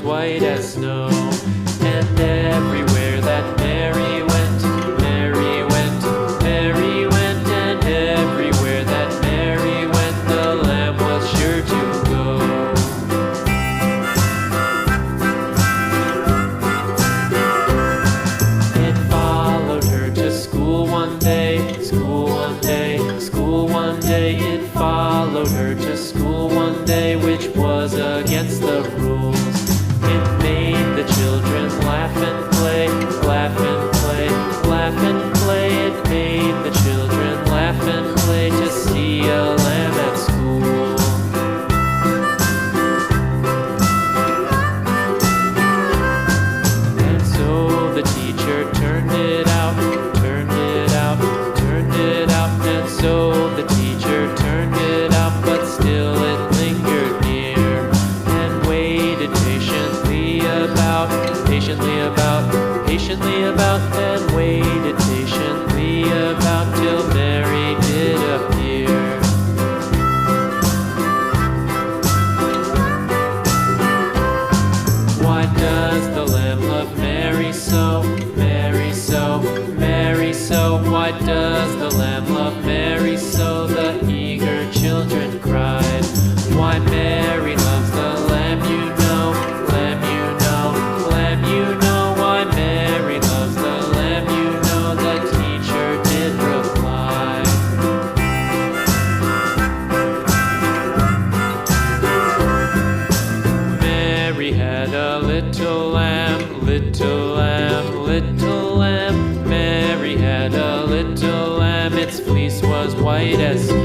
white as snow. And everywhere that Mary went, Mary went, Mary went, and everywhere that Mary went, the lamb was sure to go. It followed her to school one day, school one day, school one day. It followed her to school one day, which was against the rules. It made the children laugh and play, laugh and play, laugh and play. It made the children laugh and play to see a lamb at school. And so the teacher turned it out, turned it out, turned it out. And so the teacher turned it out, but still it lingered near and waited patiently about, and waited patiently about till Mary did appear. Why does the lamb love Mary so, Mary so, Mary so? Why does the lamb love Mary so? The eager children cried. Why Mary loves the lamb, you know, lamb, you know, lamb, you know. Why Mary loves the lamb, you know, the teacher did reply. Mary had a little lamb, little lamb, little lamb. Mary had a little lamb, its fleece was white as snow.